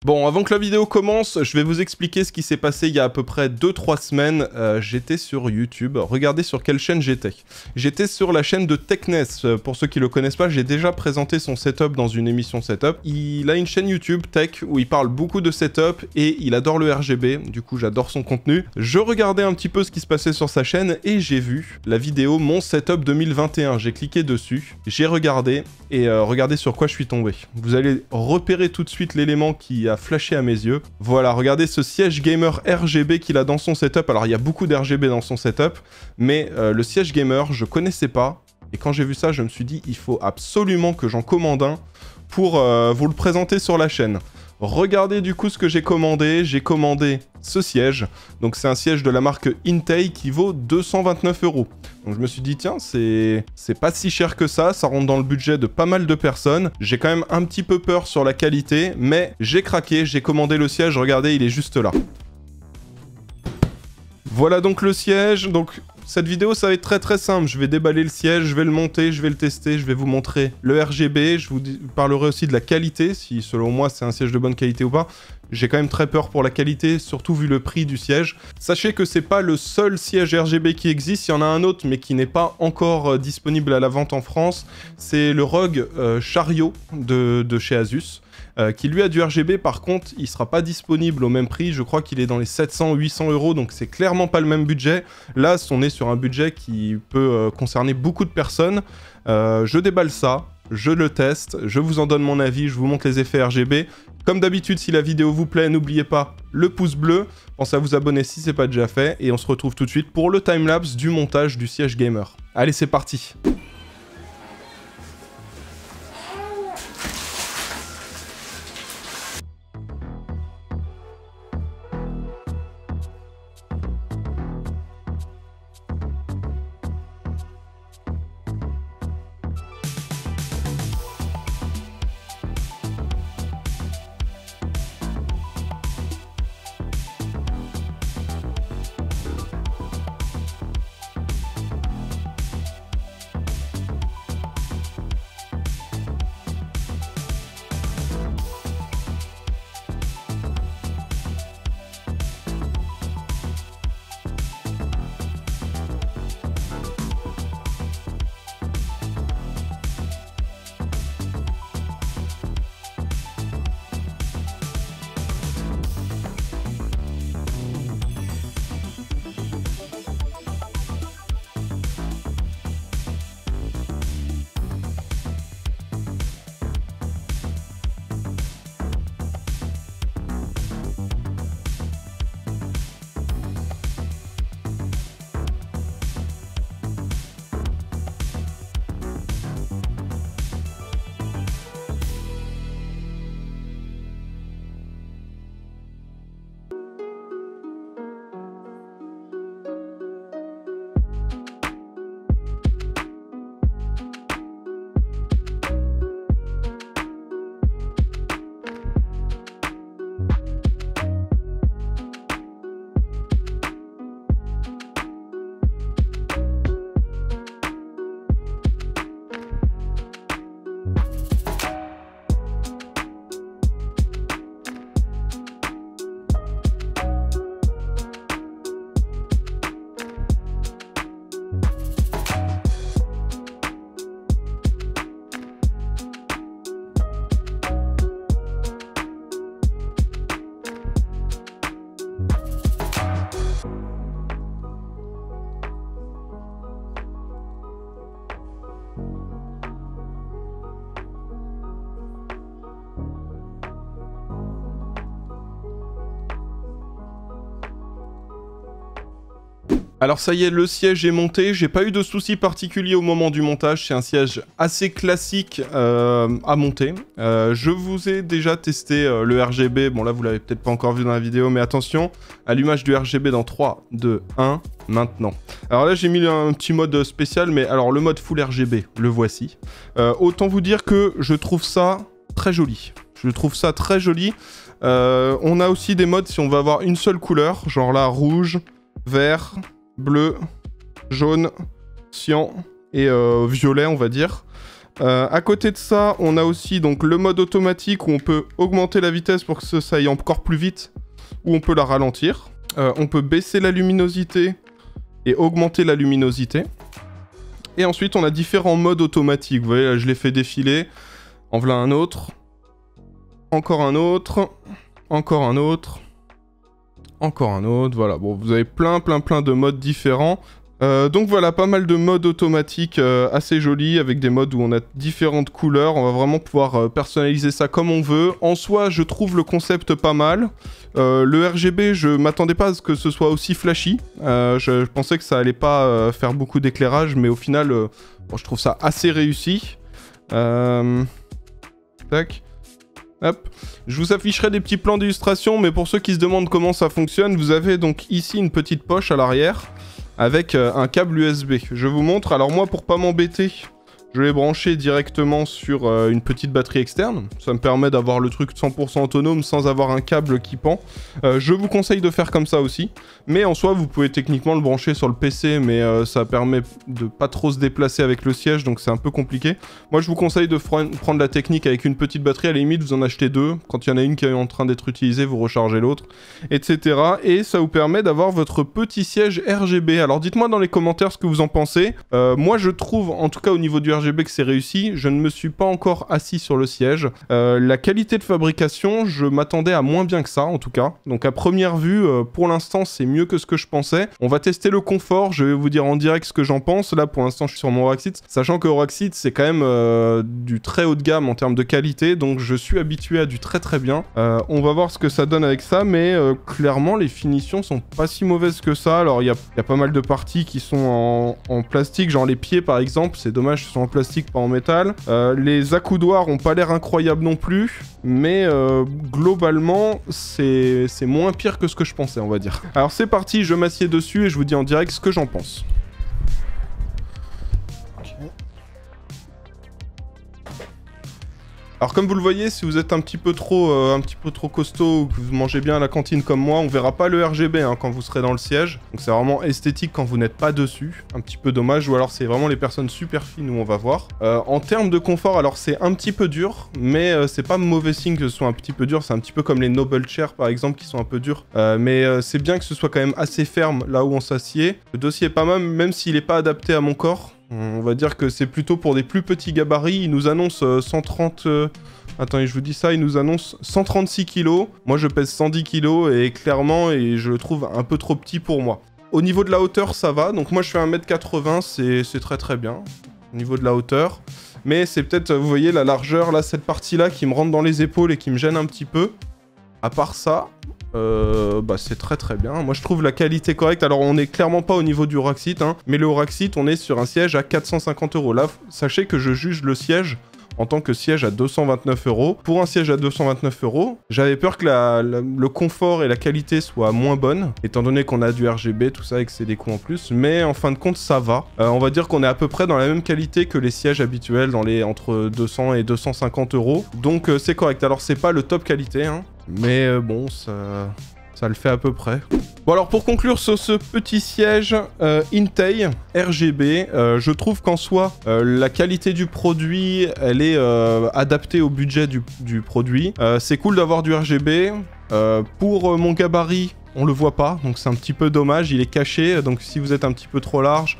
Bon, avant que la vidéo commence, je vais vous expliquer ce qui s'est passé il y a à peu près 2-3 semaines. J'étais sur YouTube. Regardez sur quelle chaîne j'étais. J'étais sur la chaîne de Techness. Pour ceux qui le connaissent pas, j'ai déjà présenté son setup dans une émission setup. Il a une chaîne YouTube Tech où il parle beaucoup de setup et il adore le RGB. Du coup, j'adore son contenu. Je regardais un petit peu ce qui se passait sur sa chaîne et j'ai vu la vidéo Mon Setup 2021. J'ai cliqué dessus, j'ai regardé et regardez sur quoi je suis tombé. Vous allez repérer tout de suite l'élément qui a flashé à mes yeux. Voilà, regardez ce siège gamer RGB qu'il a dans son setup. Alors, il y a beaucoup d'RGB dans son setup, mais le siège gamer, je connaissais pas. Et quand j'ai vu ça, je me suis dit, il faut absolument que j'en commande un pour vous le présenter sur la chaîne. Regardez du coup ce que j'ai commandé. J'ai commandé ce siège. Donc c'est un siège de la marque Intei qui vaut 229 €. Donc je me suis dit tiens, c'est pas si cher que ça rentre dans le budget de pas mal de personnes. J'ai quand même un petit peu peur sur la qualité, mais j'ai craqué, j'ai commandé le siège, regardez, il est juste là. Voilà donc le siège. Donc cette vidéo, ça va être très simple. Je vais déballer le siège, je vais le monter, je vais le tester, je vais vous montrer le RGB. Je vous parlerai aussi de la qualité, si selon moi c'est un siège de bonne qualité ou pas. J'ai quand même très peur pour la qualité, surtout vu le prix du siège. Sachez que c'est pas le seul siège RGB qui existe, il y en a un autre mais qui n'est pas encore disponible à la vente en France. C'est le ROG Chariot de chez Asus. Qui lui a du RGB, par contre, il sera pas disponible au même prix. Je crois qu'il est dans les 700-800 €, donc c'est clairement pas le même budget. Là, on est sur un budget qui peut concerner beaucoup de personnes. Je déballe ça, je le teste, je vous en donne mon avis, je vous montre les effets RGB. Comme d'habitude, si la vidéo vous plaît, n'oubliez pas le pouce bleu. Pensez à vous abonner si c'est pas déjà fait. Et on se retrouve tout de suite pour le timelapse du montage du siège gamer. Allez, c'est parti! Alors ça y est, le siège est monté, j'ai pas eu de soucis particuliers au moment du montage, c'est un siège assez classique à monter. Je vous ai déjà testé le RGB, bon là vous l'avez peut-être pas encore vu dans la vidéo, mais attention, allumage du RGB dans 3, 2, 1, maintenant. Alors là j'ai mis un petit mode spécial, mais alors le mode full RGB, le voici. Autant vous dire que je trouve ça très joli, je trouve ça très joli. On a aussi des modes si on veut avoir une seule couleur, genre là rouge, vert, bleu, jaune, cyan et violet on va dire. À côté de ça, on a aussi donc le mode automatique où on peut augmenter la vitesse pour que ça aille encore plus vite, ou on peut la ralentir. On peut baisser la luminosité et augmenter la luminosité. Et ensuite, on a différents modes automatiques. Vous voyez, là, je l'ai fait défiler. En voilà un autre. Encore un autre. Encore un autre. Encore un autre. Voilà, bon, vous avez plein de modes différents. Donc voilà, pas mal de modes automatiques assez jolis, avec des modes où on a différentes couleurs. On va vraiment pouvoir personnaliser ça comme on veut. En soi, je trouve le concept pas mal. Le RGB, je m'attendais pas à ce que ce soit aussi flashy. Je pensais que ça allait pas faire beaucoup d'éclairage, mais au final, bon, je trouve ça assez réussi. Tac. Hop. Je vous afficherai des petits plans d'illustration, mais pour ceux qui se demandent comment ça fonctionne, vous avez donc ici une petite poche à l'arrière avec un câble USB. Je vous montre. Alors moi, pour pas m'embêter, je l'ai branché directement sur une petite batterie externe. Ça me permet d'avoir le truc 100% autonome sans avoir un câble qui pend. Je vous conseille de faire comme ça aussi. Mais en soi, vous pouvez techniquement le brancher sur le PC, mais ça permet de pas trop se déplacer avec le siège, donc c'est un peu compliqué. Moi, je vous conseille de prendre la technique avec une petite batterie. À la limite, vous en achetez deux. Quand il y en a une qui est en train d'être utilisée, vous rechargez l'autre, etc. Et ça vous permet d'avoir votre petit siège RGB. Alors dites-moi dans les commentaires ce que vous en pensez. Moi, je trouve, en tout cas au niveau du RGB, que c'est réussi. Je ne me suis pas encore assis sur le siège. La qualité de fabrication, je m'attendais à moins bien que ça, en tout cas. Donc à première vue, pour l'instant, c'est mieux que ce que je pensais. On va tester le confort. Je vais vous dire en direct ce que j'en pense. Là, pour l'instant, je suis sur mon Auraxit, sachant que Auraxit, c'est quand même du très haut de gamme en termes de qualité. Donc je suis habitué à du très bien. On va voir ce que ça donne avec ça, mais clairement, les finitions sont pas si mauvaises que ça. Alors, il y a pas mal de parties qui sont en plastique, genre les pieds, par exemple. C'est dommage, ils sont en plastique, pas en métal. Les accoudoirs ont pas l'air incroyables non plus, mais globalement, c'est moins pire que ce que je pensais, on va dire. Alors c'est parti, je m'assieds dessus et je vous dis en direct ce que j'en pense. Alors comme vous le voyez, si vous êtes un petit peu trop costaud ou que vous mangez bien à la cantine comme moi, on verra pas le RGB hein, quand vous serez dans le siège. Donc c'est vraiment esthétique quand vous n'êtes pas dessus. Un petit peu dommage, ou alors c'est vraiment les personnes super fines où on va voir. En termes de confort, alors c'est un petit peu dur, mais c'est pas mauvais signe que ce soit un petit peu dur. C'est un petit peu comme les Noble Chairs par exemple qui sont un peu durs. Mais c'est bien que ce soit quand même assez ferme là où on s'assied. Le dossier est pas mal, même s'il est pas adapté à mon corps. On va dire que c'est plutôt pour des plus petits gabarits. Il nous annonce 130... Attendez, je vous dis ça, il nous annonce 136 kg. Moi, je pèse 110 kg et clairement, je le trouve un peu trop petit pour moi. Au niveau de la hauteur, ça va. Donc moi, je fais 1m80, c'est très bien. Au niveau de la hauteur. Mais c'est peut-être, vous voyez, la largeur, là, cette partie-là qui me rentre dans les épaules et qui me gêne un petit peu. À part ça... c'est très bien. Moi je trouve la qualité correcte. Alors on n'est clairement pas au niveau du Auraxit, hein, mais le Auraxit on est sur un siège à 450 €. Là, sachez que je juge le siège en tant que siège à 229 €. Pour un siège à 229 €, j'avais peur que le confort et la qualité soient moins bonnes, étant donné qu'on a du RGB, tout ça, et que c'est des coûts en plus. Mais en fin de compte, ça va. On va dire qu'on est à peu près dans la même qualité que les sièges habituels, dans les entre 200 et 250 €. Donc c'est correct. Alors c'est pas le top qualité, hein, mais bon, ça le fait à peu près. Bon alors pour conclure sur ce petit siège Intei RGB, je trouve qu'en soi, la qualité du produit, elle est adaptée au budget du produit. C'est cool d'avoir du RGB. Pour mon gabarit, on le voit pas, donc c'est un petit peu dommage, il est caché, donc si vous êtes un petit peu trop large,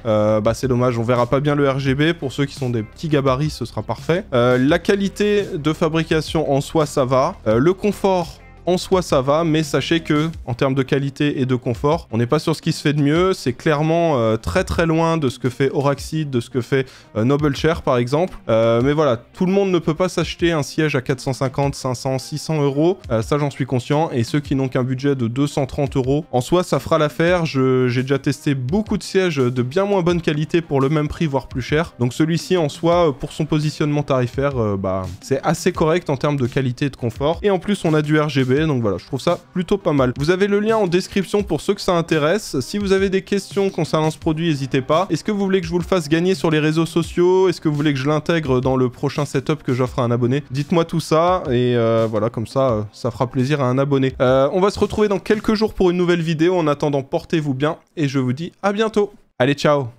c'est dommage, on verra pas bien le RGB. Pour ceux qui sont des petits gabarits, ce sera parfait. La qualité de fabrication en soi, ça va. Le confort... En soi, ça va, mais sachez que, en termes de qualité et de confort, on n'est pas sur ce qui se fait de mieux. C'est clairement très loin de ce que fait Auraxit, de ce que fait Noble Chair, par exemple. Mais voilà, tout le monde ne peut pas s'acheter un siège à 450, 500, 600 €. Ça, j'en suis conscient. Et ceux qui n'ont qu'un budget de 230 €, en soi, ça fera l'affaire. J'ai déjà testé beaucoup de sièges de bien moins bonne qualité pour le même prix, voire plus cher. Donc celui-ci, en soi, pour son positionnement tarifaire, c'est assez correct en termes de qualité et de confort. Et en plus, on a du RGB. Donc voilà, je trouve ça plutôt pas mal. Vous avez le lien en description pour ceux que ça intéresse. Si vous avez des questions concernant ce produit, n'hésitez pas. Est-ce que vous voulez que je vous le fasse gagner sur les réseaux sociaux? Est-ce que vous voulez que je l'intègre dans le prochain setup que j'offre à un abonné? Dites-moi tout ça et voilà, comme ça, ça fera plaisir à un abonné. On va se retrouver dans quelques jours pour une nouvelle vidéo. En attendant, portez-vous bien et je vous dis à bientôt. Allez, ciao!